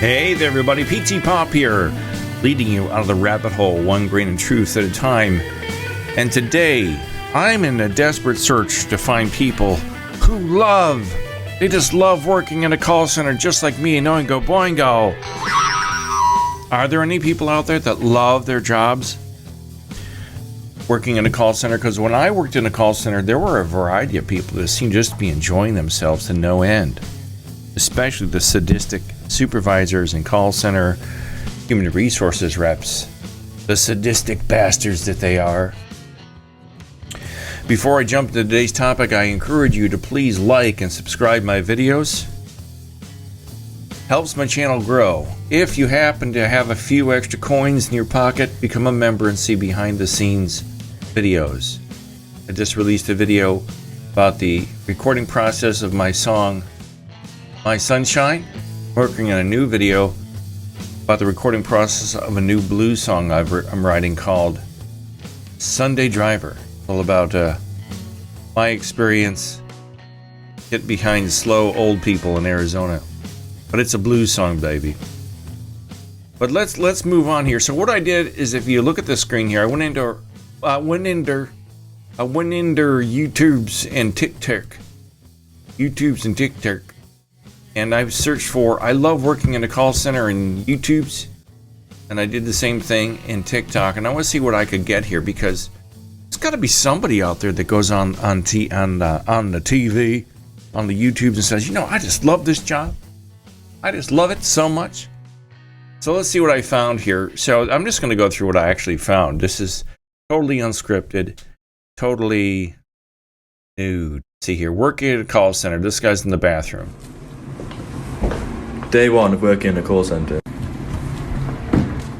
Hey there everybody, PTPOP here, leading you out of the rabbit hole, one grain of truth at a time. And today, I'm in a desperate search to find people who they just love working in a call center just like me, and Oingo Boingo. Are there any people out there that love their jobs working in a call center? Because when I worked in a call center, there were a variety of people that seemed just to be enjoying themselves to no end. Especially the sadistic supervisors and call center human resources reps. The sadistic bastards that they are. Before I jump into today's topic, I encourage you to please like and subscribe my videos. Helps my channel grow. If you happen to have a few extra coins in your pocket, become a member and see behind the scenes videos. I just released a video about the recording process of my song My Sunshine, working on a new video about the recording process of a new blues song I'm writing called Sunday Driver. All about my experience get behind slow old people in Arizona. But it's a blues song, baby. But let's move on here. So what I did is, if you look at the screen here, I went into YouTube's and TikTok. And I've searched for, I love working in a call center in YouTube's, and I did the same thing in TikTok, and I want to see what I could get here, because there's got to be somebody out there that goes on the TV, on the YouTubes, and says, you know, I just love this job. I just love it so much. So let's see what I found here. So I'm just going to go through what I actually found. This is totally unscripted, totally nude. See here, working at a call center. This guy's in the bathroom. Day 1 of working in a call center.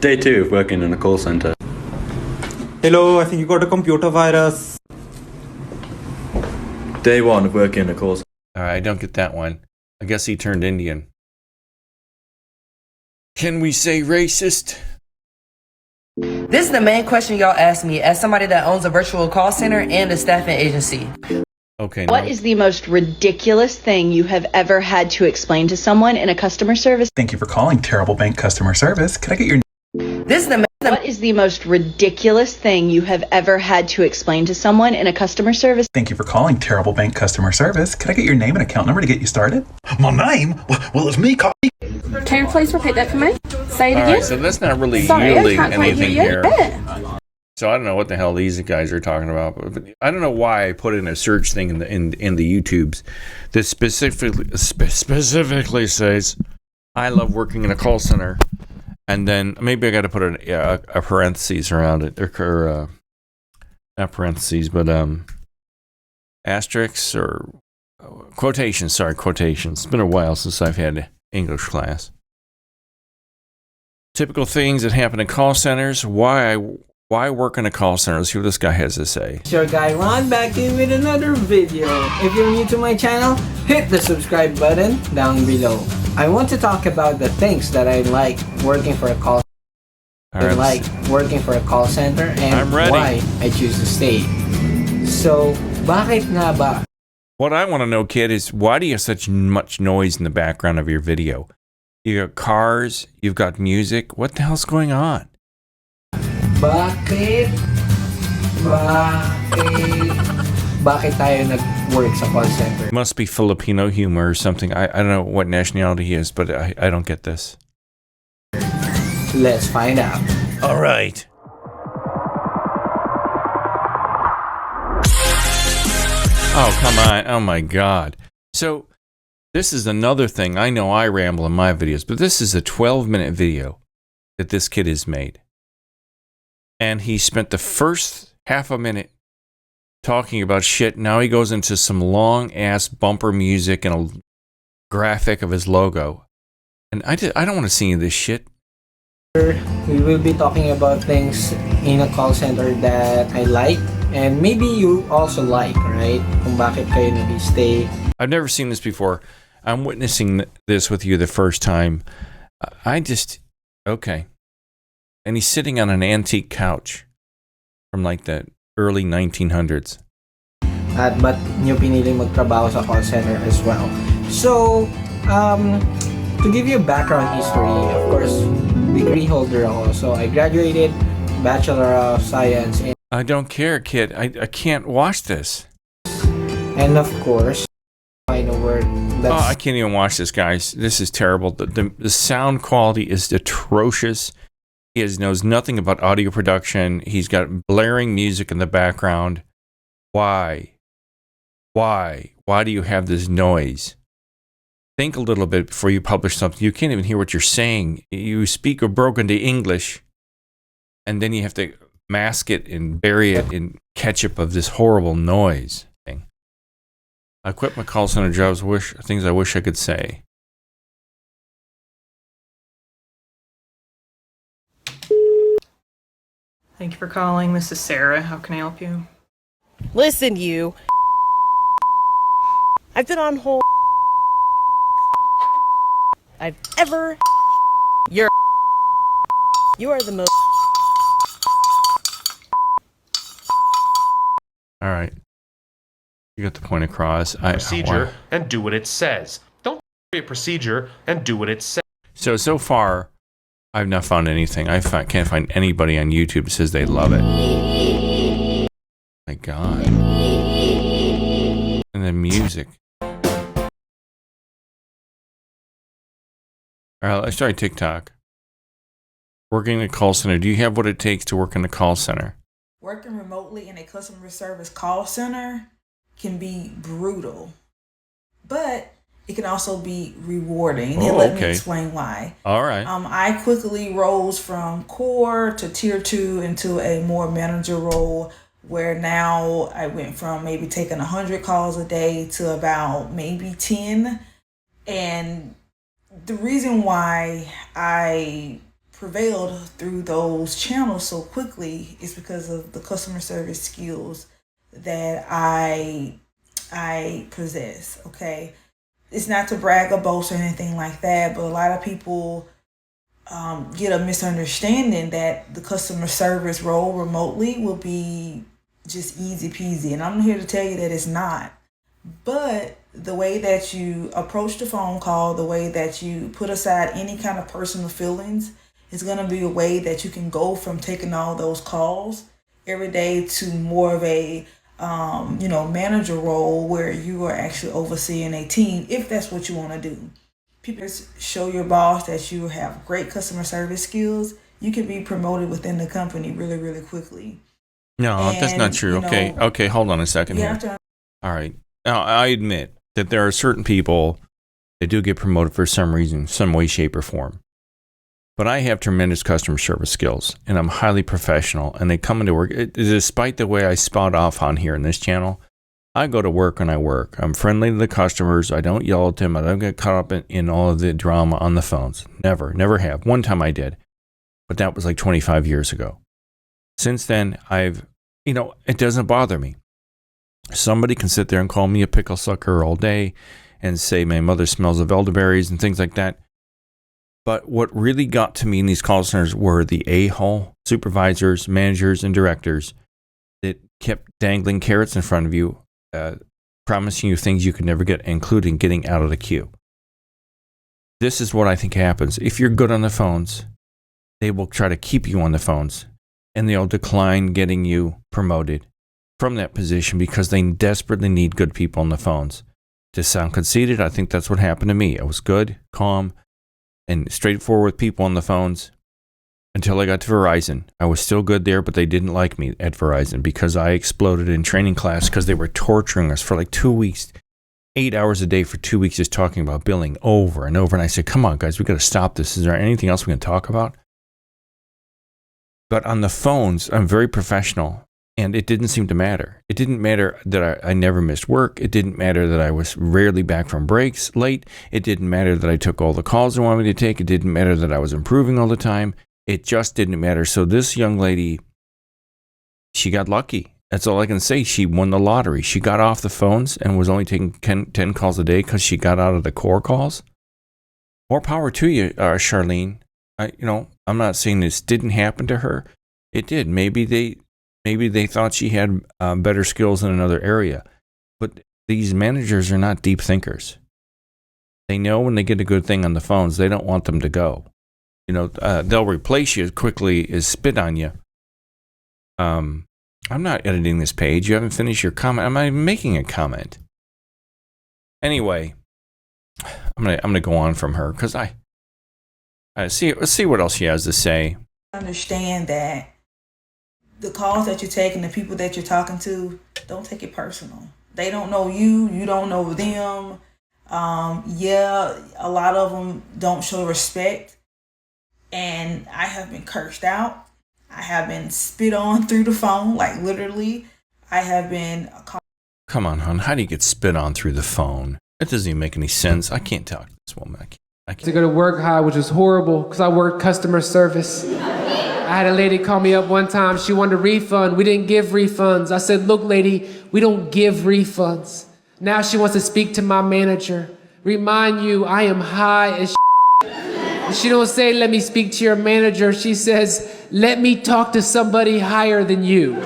Day 2 of working in a call center. Hello, I think you got a computer virus. Day 1 of working in a call center. Alright, I don't get that one. I guess he turned Indian. Can we say racist? This is the main question y'all ask me as somebody that owns a virtual call center and a staffing agency. Okay. What is the most ridiculous thing you have ever had to explain to someone in a customer service? Thank you for calling Terrible Bank Customer Service. Could I get your What is the most ridiculous thing you have ever had to explain to someone in a customer service? Thank you for calling Terrible Bank Customer Service. Could I get your name and account number to get you started? My name? Well, it's me. Can you please repeat that for me? Say it again. Alright, so that's not really yielding anything here. So I don't know what the hell these guys are talking about, but I don't know why I put in a search thing in the YouTubes that specifically says I love working in a call center, and then maybe I got to put a parentheses around it, or not parentheses, but asterisks or quotations. Sorry, quotations. It's been a while since I've had English class. Typical things that happen in call centers. Why work in a call center? Let's see what this guy has to say. It's your guy Ron back in with another video. If you're new to my channel, hit the subscribe button down below. I want to talk about the things that I like working for a call center. And why I choose to stay. So, bakit nga ba? What I want to know, kid, is why do you have such much noise in the background of your video? You got cars, you've got music. What the hell's going on? Bakit tayo nag-work sa call center? It must be Filipino humor or something. I don't know what nationality he is, but I don't get this. Let's find out. All right. Oh, come on. Oh, my God. So, this is another thing. I know I ramble in my videos, but this is a 12-minute video that this kid has made. And he spent the first half a minute talking about shit. Now he goes into some long-ass bumper music and a graphic of his logo. And I don't want to see any of this shit. We will be talking about things in a call center that I like. And maybe you also like, right? Kung bakit kayo nag-stay. I've never seen this before. I'm witnessing this with you the first time. Okay. And he's sitting on an antique couch from like the early 1900s. At ba't nyo pinili magtrabaho sa call center as well? So, To give you a background history, of course, degree holder ako. So I graduated Bachelor of Science in, I don't care, kid. I can't watch this. and of course, I know where Oh, I can't even watch this, guys. This is terrible. The sound quality is atrocious. He knows nothing about audio production. He's got blaring music in the background. Why? Why do you have this noise? Think a little bit before you publish something. You can't even hear what you're saying. You speak a broken English, and then you have to mask it and bury it in ketchup of this horrible noise thing. I quit my call center jobs. Things I wish I could say. Thank you for calling. This is Sarah. How can I help you? Listen, you. I've been on hold. I've ever. You are the most. All right. You got the point across. Procedure and do what it says. Don't be a procedure and do what it says. So far, I've not found anything. Can't find anybody on YouTube that says they love it. My God. And the music. All right, let's try TikTok. Working in a call center. Do you have what it takes to work in a call center? Working remotely in a customer service call center can be brutal, but it can also be rewarding. And let me explain why. All right. I quickly rose from core to tier 2 into a more manager role, where now I went from maybe taking 100 calls a day to about maybe 10. And the reason why I prevailed through those channels so quickly is because of the customer service skills that I possess. Okay, it's not to brag or boast or anything like that, but a lot of people get a misunderstanding that the customer service role remotely will be just easy peasy, and I'm here to tell you that it's not. But the way that you approach the phone call, the way that you put aside any kind of personal feelings, is going to be a way that you can go from taking all those calls every day to more of a manager role where you are actually overseeing a team, if that's what you want to do. People show your boss that you have great customer service skills, you can be promoted within the company really, really quickly. No, that's not true. Okay, hold on a second here. All right. Now, I admit that there are certain people that do get promoted for some reason, some way, shape, or form. But I have tremendous customer service skills, and I'm highly professional, and they come into work. Despite the way I spout off on here in this channel, I go to work and I work. I'm friendly to the customers. I don't yell at them. I don't get caught up in all of the drama on the phones. Never have. One time I did, but that was like 25 years ago. Since then, it doesn't bother me. Somebody can sit there and call me a pickle sucker all day and say my mother smells of elderberries and things like that. But what really got to me in these call centers were the a-hole supervisors, managers, and directors that kept dangling carrots in front of you, promising you things you could never get, including getting out of the queue. This is what I think happens. If you're good on the phones, they will try to keep you on the phones, and they'll decline getting you promoted from that position because they desperately need good people on the phones. To sound conceited, I think that's what happened to me. I was good, calm, and straightforward with people on the phones until I got to Verizon. I was still good there, but they didn't like me at Verizon because I exploded in training class because they were torturing us for like 2 weeks, 8 hours a day for 2 weeks, just talking about billing over and over. And I said, come on, guys, we got to stop this. Is there anything else we can talk about? But on the phones, I'm very professional, and it didn't seem to matter. It didn't matter that I never missed work. It didn't matter that I was rarely back from breaks late. It didn't matter that I took all the calls they wanted me to take. It didn't matter that I was improving all the time. It just didn't matter. So this young lady, she got lucky. That's all I can say. She won the lottery. She got off the phones and was only taking 10 calls a day because she got out of the core calls. More power to you, Charlene. I'm not saying this didn't happen to her. It did. Maybe they thought she had better skills in another area. But these managers are not deep thinkers. They know when they get a good thing on the phones, they don't want them to go. You know, they'll replace you as quickly as spit on you. I'm not editing this page. You haven't finished your comment. I'm not even making a comment. Anyway, I'm gonna go on from her because let's see what else she has to say. Understand that the calls that you're taking, the people that you're talking to, don't take it personal. They don't know you. You don't know them. Yeah, a lot of them don't show respect. And I have been cursed out. I have been spit on through the phone, like literally. I have been... Come on, hon. How do you get spit on through the phone? That doesn't even make any sense. I can't talk to this woman. I can't. To go to work high, which was horrible because I worked customer service. I had a lady call me up one time. She wanted a refund. We didn't give refunds. I said, look, lady, we don't give refunds. Now she wants to speak to my manager. Remind you, I am high as She don't say, let me speak to your manager. She says, let me talk to somebody higher than you.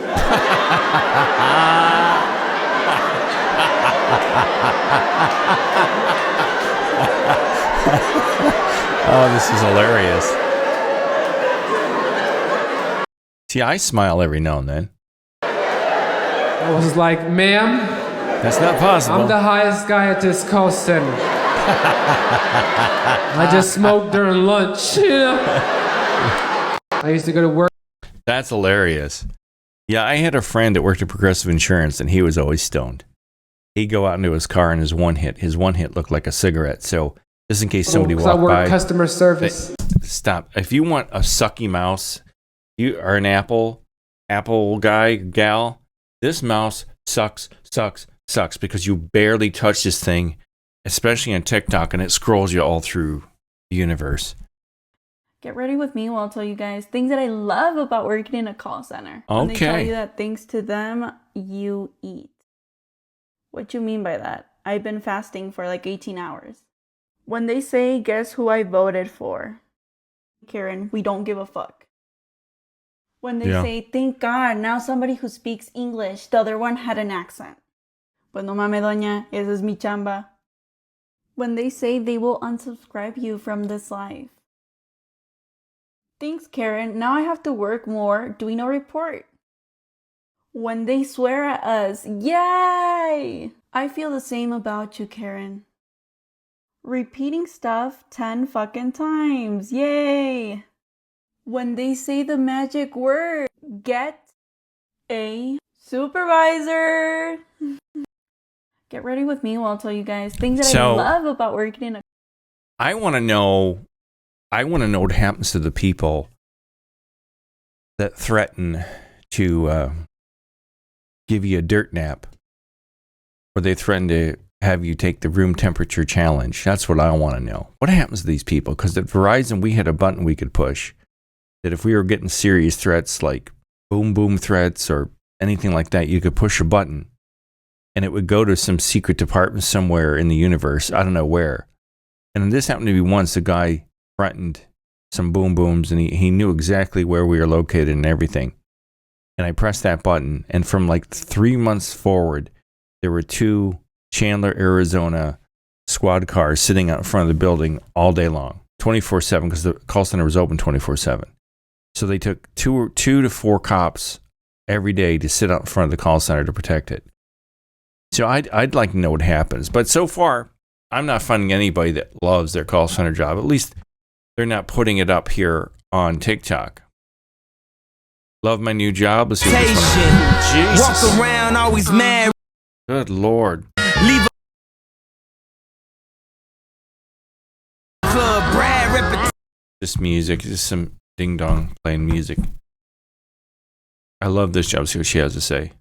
Oh, this is hilarious. See, I smile every now and then. I was like, ma'am, that's not possible. I'm the highest guy at this call center. I just smoked during lunch. You know? I used to go to work. That's hilarious. Yeah, I had a friend that worked at Progressive Insurance, and he was always stoned. He'd go out into his car, and his one hit looked like a cigarette. So just in case somebody walked by. I work customer service. Stop. If you want a sucky mouse, you are an Apple guy, gal, this mouse sucks because you barely touch this thing, especially on TikTok, and it scrolls you all through the universe. Get ready with me while I'll tell you guys things that I love about working in a call center. Okay. When they tell you that thanks to them, you eat. What you mean by that? I've been fasting for like 18 hours. When they say, guess who I voted for? Karen, we don't give a fuck. When they say, thank God, now somebody who speaks English, the other one had an accent. Pues no mames, doña, esa es mi chamba. When they say they will unsubscribe you from this life. Thanks, Karen. Now I have to work more doing a report. When they swear at us, yay! I feel the same about you, Karen. Repeating stuff 10 fucking times, yay! When they say the magic word, get a supervisor. Get ready with me while I'll tell you guys things that I love about working in a... I want to know what happens to the people that threaten to give you a dirt nap, or they threaten to have you take the room temperature challenge. That's what I want to know. What happens to these people? Because at Verizon, we had a button we could push that if we were getting serious threats like boom threats or anything like that, you could push a button and it would go to some secret department somewhere in the universe. I don't know where. And this happened to be once a guy threatened some boom booms, and he knew exactly where we were located and everything. And I pressed that button, and from like 3 months forward, there were 2 Chandler, Arizona squad cars sitting out in front of the building all day long, 24/7, because the call center was open 24/7. So they took 2 to 4 cops every day to sit out in front of the call center to protect it. So I'd like to know what happens. But so far, I'm not finding anybody that loves their call center job. At least they're not putting it up here on TikTok. Love my new job. Let's see what this one is. Jesus. Walk around always mad. Good Lord. Leave a club, Brad, This music, just some ding dong playing music. I love this job. See what she has to say.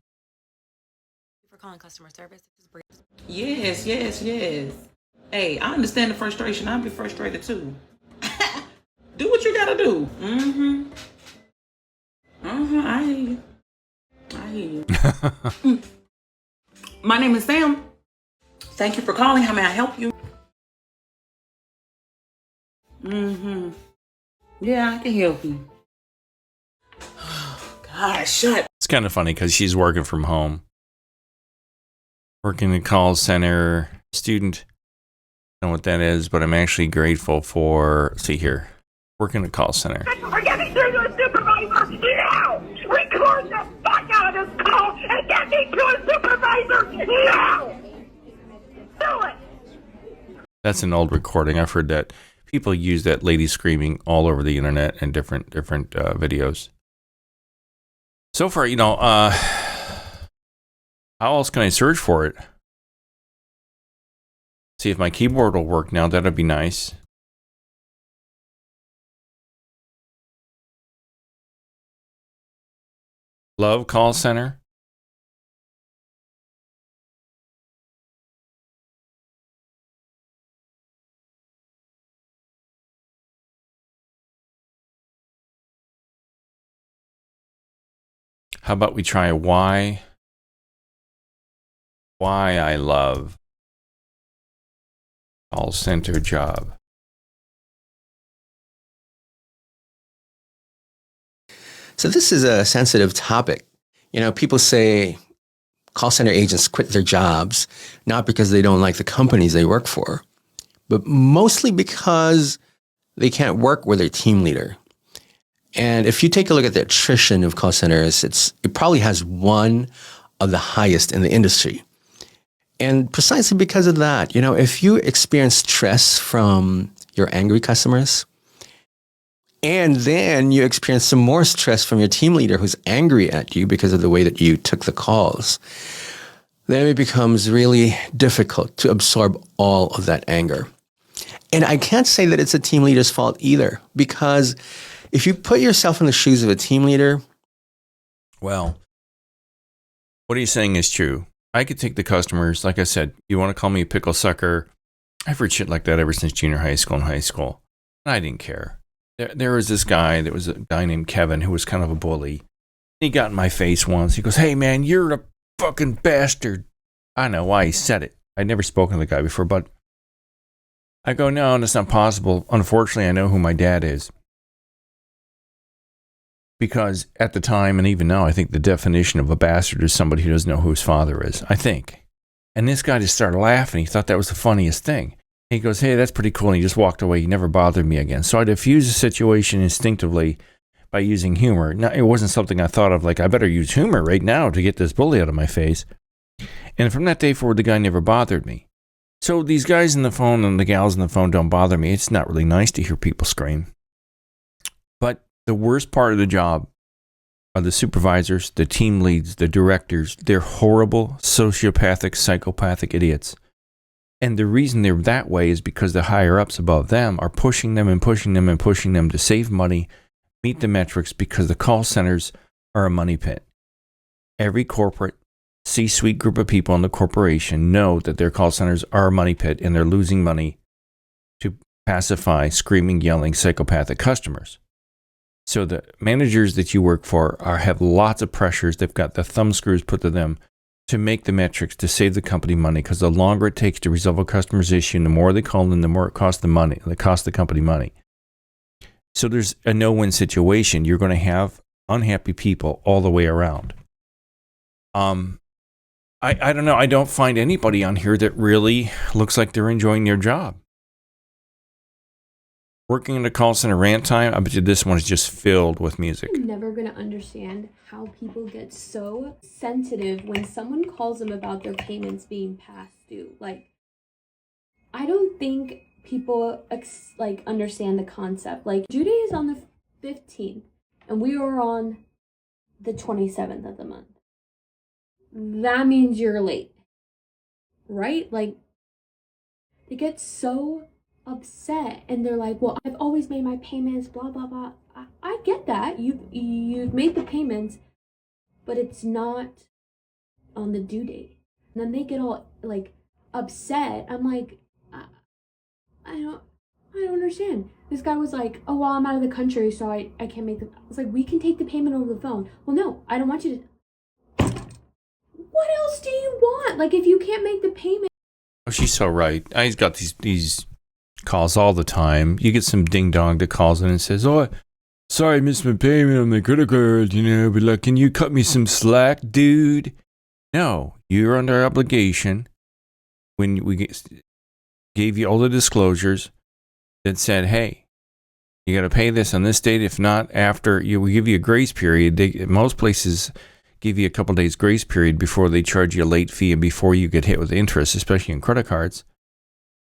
For calling customer service. Yes. Hey, I understand the frustration. I'll be frustrated too. Do what you gotta do. I hear you. My name is Sam. Thank you for calling. How may I help you? Yeah, I can help you. Gosh, shut. It's kind of funny because she's working from home. Working in the call center, student. know what that is, but I'm actually grateful for, see here, working a call center. Or get me through to a supervisor now! Record the fuck out of this call and get me to a supervisor now! Do it! That's an old recording. I've heard that. People use that lady screaming all over the internet and different videos. So far, how else can I search for it? See if my keyboard will work now. That'd be nice. Love call center. How about we try why I love call center job. So this is a sensitive topic. People say call center agents quit their jobs, not because they don't like the companies they work for, but mostly because they can't work with their team leader. And if you take a look at the attrition of call centers, it probably has one of the highest in the industry. And precisely because of that, if you experience stress from your angry customers, and then you experience some more stress from your team leader who's angry at you because of the way that you took the calls, then it becomes really difficult to absorb all of that anger. And I can't say that it's a team leader's fault either, because if you put yourself in the shoes of a team leader, well, what are you saying is true. I could take the customers, like I said, you want to call me a pickle sucker? I've heard shit like that ever since junior high school and high school. And I didn't care. There was this guy, there was a guy named Kevin who was kind of a bully. He got in my face once. He goes, "Hey man, you're a fucking bastard." I don't know why he said it. I'd never spoken to the guy before, but I go, "No, that's not possible. Unfortunately, I know who my dad is." Because at the time, and even now, I think the definition of a bastard is somebody who doesn't know who his father is, I think. And this guy just started laughing. He thought that was the funniest thing. He goes, "Hey, that's pretty cool." And he just walked away. He never bothered me again. So I diffused the situation instinctively by using humor. Now, it wasn't something I thought of like, I better use humor right now to get this bully out of my face. And from that day forward, the guy never bothered me. So these guys on the phone and the gals on the phone don't bother me. It's not really nice to hear people scream. But the worst part of the job are the supervisors, the team leads, the directors. They're horrible, sociopathic, psychopathic idiots. And the reason they're that way is because the higher-ups above them are pushing them and pushing them and pushing them to save money, meet the metrics, because the call centers are a money pit. Every corporate C-suite group of people in the corporation know that their call centers are a money pit and they're losing money to pacify screaming, yelling, psychopathic customers. So the managers that you work for have lots of pressures. They've got the thumb screws put to them to make the metrics to save the company money, because the longer it takes to resolve a customer's issue, and the more they call in, the more it costs the company money. So there's a no-win situation. You're going to have unhappy people all the way around. I don't know. I don't find anybody on here that really looks like they're enjoying their job. Working in a call center rant time, I bet you this one is just filled with music. I'm never going to understand how people get so sensitive when someone calls them about their payments being past due. Like, I don't think people understand the concept. Like, due date is on the 15th, and we are on the 27th of the month. That means you're late, right? Like, they get so upset, and they're like, "Well, I've always made my payments, blah blah blah." I get that you've made the payments, but it's not on the due date. And then they get all like upset. I'm like, I don't understand. This guy was like, "Oh, well, I'm out of the country, so I can't make the." I was like, "We can take the payment over the phone." Well, no, I don't want you to. What else do you want? Like, if you can't make the payment. Oh, she's so right. I got these calls all the time. You get some ding dong that calls in and says, "Oh, sorry, I missed my payment on the credit card, but like, can you cut me some slack, dude?" No, you're under obligation. When we get, gave you all the disclosures that said, hey, you got to pay this on this date. If not, after, we give you a grace period. Most places give you a couple days grace period before they charge you a late fee and before you get hit with interest, especially in credit cards.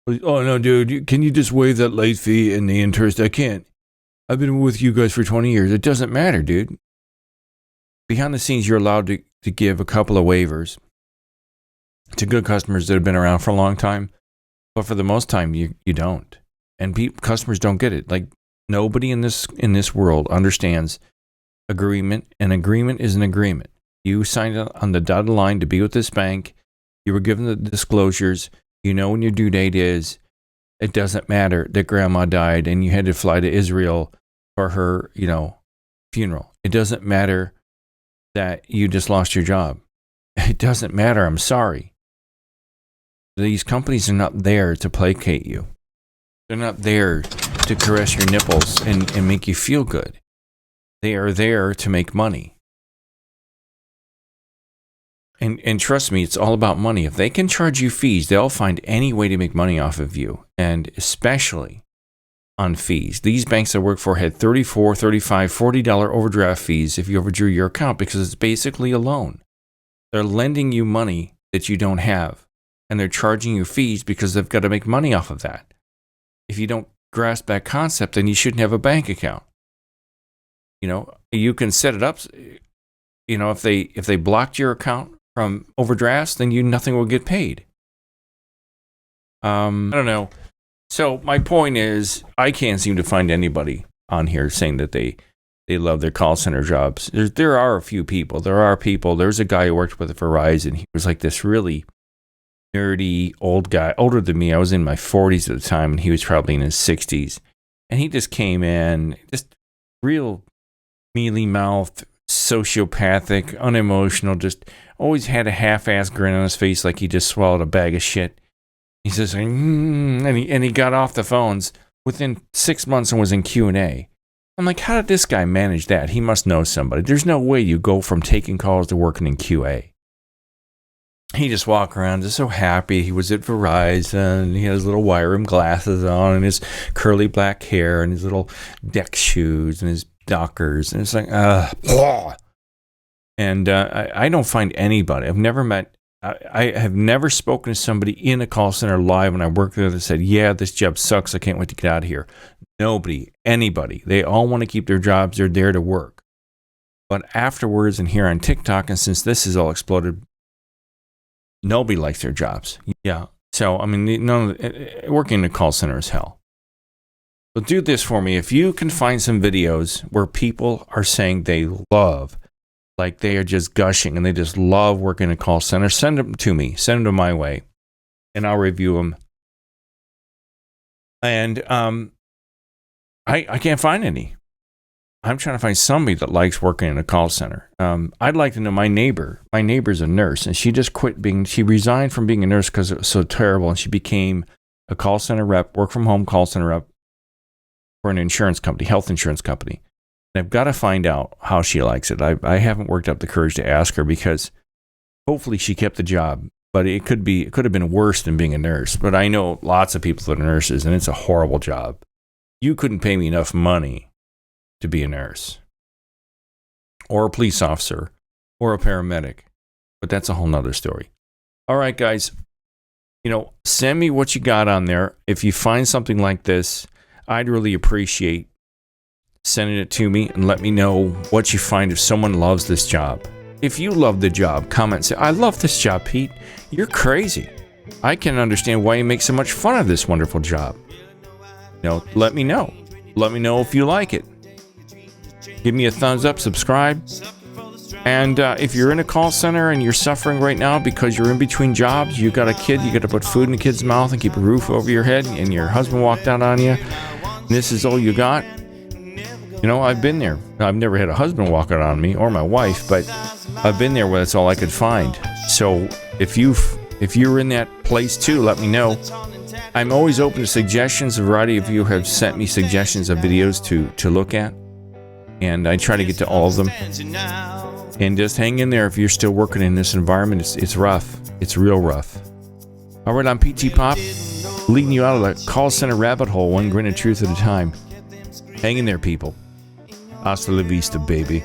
Oh, no, dude, can you just waive that late fee and the interest? I can't. I've been with you guys for 20 years. It doesn't matter, dude. Behind the scenes, you're allowed to give a couple of waivers to good customers that have been around for a long time. But for the most time, you don't. And customers don't get it. Like, nobody in this world understands agreement. An agreement is an agreement. You signed on the dotted line to be with this bank. You were given the disclosures. You know when your due date is. It doesn't matter that grandma died and you had to fly to Israel for her, funeral. It doesn't matter that you just lost your job. It doesn't matter. I'm sorry. These companies are not there to placate you. They're not there to caress your nipples and make you feel good. They are there to make money. And trust me, it's all about money. If they can charge you fees, they'll find any way to make money off of you, and especially on fees. These banks I work for had $34, $35, $40 overdraft fees if you overdrew your account because it's basically a loan. They're lending you money that you don't have, and they're charging you fees because they've got to make money off of that. If you don't grasp that concept, then you shouldn't have a bank account. You can set it up. If they blocked your account from overdrafts, then nothing will get paid. I don't know. So my point is, I can't seem to find anybody on here saying that they love their call center jobs. There are a few people. There's a guy who worked with Verizon. He was like this really nerdy old guy, older than me. I was in my 40s at the time, and he was probably in his 60s. And he just came in, just real mealy-mouthed, sociopathic, unemotional, just always had a half-assed grin on his face like he just swallowed a bag of shit. He says, and he got off the phones within 6 months and was in Q&A. I'm like, how did this guy manage that? He must know somebody. There's no way you go from taking calls to working in QA. He just walked around just so happy. He was at Verizon. He had his little wire rim glasses on and his curly black hair and his little deck shoes and his Dockers. And it's like, blah. And I don't find anybody. I've never met, I have never spoken to somebody in a call center live when I worked there that said, yeah, this job sucks. I can't wait to get out of here. Nobody, anybody. They all want to keep their jobs. They're there to work. But afterwards and here on TikTok, and since this has all exploded, nobody likes their jobs. Yeah. So, I mean, working in a call center is hell. But do this for me. If you can find some videos where people are saying they love, like they are just gushing and they just love working in a call center, send them to me. Send them to my way, and I'll review them. And I can't find any. I'm trying to find somebody that likes working in a call center. I'd like to know my neighbor. My neighbor's a nurse, and she just she resigned from being a nurse because it was so terrible, and she became a call center rep, work from home call center rep for an insurance company, health insurance company. And I've got to find out how she likes it. I haven't worked up the courage to ask her because hopefully she kept the job, but it could have been worse than being a nurse. But I know lots of people that are nurses, and it's a horrible job. You couldn't pay me enough money to be a nurse or a police officer or a paramedic, but that's a whole nother story. All right, guys, send me what you got on there. If you find something like this, I'd really appreciate sending it to me and let me know what you find if someone loves this job. If you love the job, comment and say, I love this job, Pete. You're crazy. I can understand why you make so much fun of this wonderful job. Let me know. Let me know if you like it. Give me a thumbs up, subscribe. And if you're in a call center and you're suffering right now because you're in between jobs, you got a kid, you got to put food in the kid's mouth and keep a roof over your head, and your husband walked out on you, and this is all you got. I've been there. I've never had a husband walk out on me or my wife, but I've been there where that's all I could find. So if you're in that place too, let me know. I'm always open to suggestions. A variety of you have sent me suggestions of videos to look at, and I try to get to all of them. And just hang in there if you're still working in this environment. It's rough. It's real rough. All right, I'm PTPOP. leading you out of the call center rabbit hole, one grin of truth at a time. Hang in there, people. Hasta la vista, baby.